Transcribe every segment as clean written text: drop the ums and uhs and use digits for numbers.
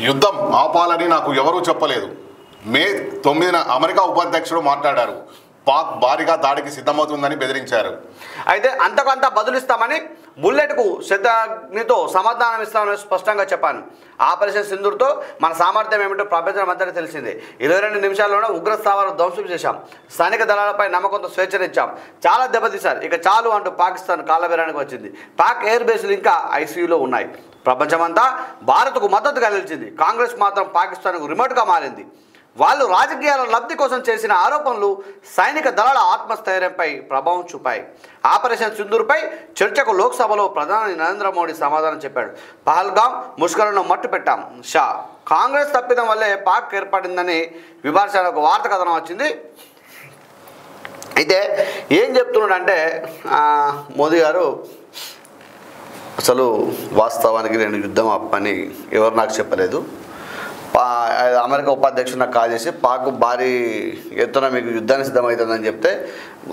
యుద్ధం ఆపాలని నాకు ఎవరూ చెప్పలేదు. మే 9న అమెరికా ఉపాధ్యక్షుడు మాట్లాడారు. పాక్ భారీగా దాడికి సిద్ధమవుతుందని బెదిరించారు. అయితే అంతకంత బదులిస్తామని బుల్లెట్కు శతాగ్నితో సమాధానం ఇస్తామని స్పష్టంగా చెప్పాను. ఆపరేషన్ సింధూర్తో మన సామర్థ్యం ఏమిటో ప్రపంచం అంతటా తెలిసిందే. 22 నిమిషాల్లోనే ఉగ్ర స్థావరాలు ధ్వంసం చేశాం. స్థానిక దళాలపై నమ్మకంతో స్వేచ్ఛనిచ్చాం. చాలా దెబ్బతీశారు. ఇక చాలు అంటూ పాకిస్తాన్ కాళ్ళబేరానికి వచ్చింది. పాక్ ఎయిర్ బేస్లు ఇంకా ఐసీయూలో ఉన్నాయి. ప్రపంచమంతా భారత్కు మద్దతుగా నిలిచింది. కాంగ్రెస్ మాత్రం పాకిస్తాన్కు రిమోట్గా మారింది. వాళ్ళు రాజకీయాల లబ్ధి కోసం చేసిన ఆరోపణలు సైనిక దళాల ఆత్మస్థైర్యంపై ప్రభావం చూపాయి. ఆపరేషన్ సింధూర్పై చర్చకు లోక్సభలో ప్రధాని నరేంద్ర మోడీ సమాధానం చెప్పాడు. పహల్గాం ముష్కరులను మట్టు పెట్టాం. కాంగ్రెస్ తప్పిదం వల్లే పాక్ ఏర్పడిందని విమర్శన ఒక వార్త కథనం వచ్చింది. అయితే ఏం చెప్తున్నాడంటే మోదీ గారు అసలు వాస్తవానికి నేను యుద్ధం ఆపని ఎవరు నాకు చెప్పలేదు. అమెరికా ఉపాధ్యక్షుడు నాకు కాల్ చేసి పాక్ భారీ ఎత్తున మీకు యుద్ధానికి సిద్ధమవుతుందని చెప్తే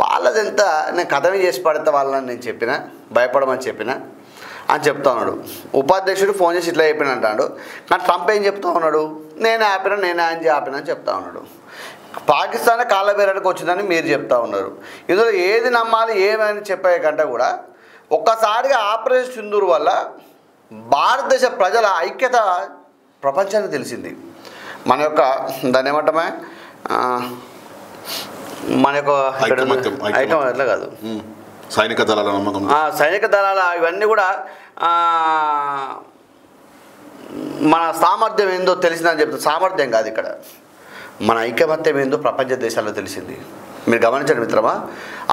వాళ్ళదంతా నేను కథమే చేసి పడితే వాళ్ళని నేను చెప్పిన భయపడమని చెప్పిన అని చెప్తా ఉన్నాడు. ఉపాధ్యక్షుడు ఫోన్ చేసి ఇట్లా చెప్పిన అంటాడు. కానీ ట్రంప్ ఏం చెప్తా ఉన్నాడు, నేనే ఆపిన అని చెప్తా ఉన్నాడు. పాకిస్తాన్ కాళ్ళబేరానికి వచ్చిందని మీరు చెప్తా ఉన్నారు. ఇందులో ఏది నమ్మాలి ఏమని చెప్పే కంటే కూడా ఒక్కసారిగా ఆపరేషన్ సింధూర్ వల్ల భారతదేశ ప్రజల ఐక్యత ప్రపంచానికి తెలిసింది. మన యొక్క దాన్ని ఏమంటామే మన యొక్క ఐక్యం ఎట్లా కాదు సైనిక దళాల నమ్మకం సైనిక దళాల ఇవన్నీ కూడా మన సామర్థ్యం ఏందో తెలిసిందని చెప్తారు. సామర్థ్యం కాదు ఇక్కడ, మన ఐకమత్యం ఏందో ప్రపంచ దేశాల్లో తెలిసింది. మీరు గమనించండి మిత్రమా,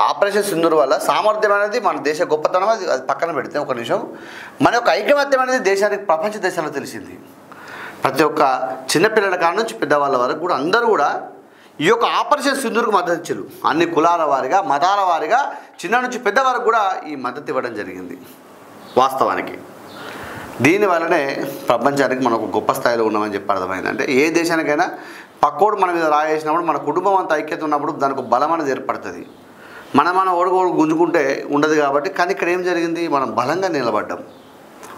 ఆపరేషన్ సింధూర్ వల్ల సామర్థ్యం అనేది మన దేశ గొప్పతనం అది పక్కన పెడితే ఒక నిమిషం మన యొక్క ఐకమత్యం అనేది దేశానికి ప్రపంచ దేశాల్లో తెలిసింది. ప్రతి ఒక్క చిన్నపిల్లల కాడ నుంచి పెద్దవాళ్ళ వరకు కూడా అందరూ కూడా ఈ యొక్క ఆపరేషన్ సింధూర్కు మద్దతు ఇచ్చారు. అన్ని కులాల వారిగా మతాల వారిగా చిన్న నుంచి పెద్ద వరకు కూడా ఈ మద్దతు ఇవ్వడం జరిగింది. వాస్తవానికి దీనివల్లనే ప్రపంచానికి మనం ఒక గొప్ప స్థాయిలో ఉన్నామని చెప్పి అర్థమైంది. అంటే ఏ దేశానికైనా పక్కోడు మన మీద రాయేసినప్పుడు మన కుటుంబం అంతా ఐక్యత ఉన్నప్పుడు దానికి బలం అనేది ఏర్పడుతుంది. మన ఓడుగోడు గుంజుకుంటే ఉండదు కాబట్టి. కానీ ఇక్కడ ఏం జరిగింది, మనం బలంగా నిలబడ్డాం.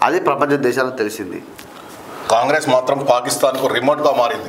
అది ప్రపంచ దేశాలకు తెలిసింది. కాంగ్రెస్ మాత్రం పాకిస్తాన్కు రిమోట్గా మారింది.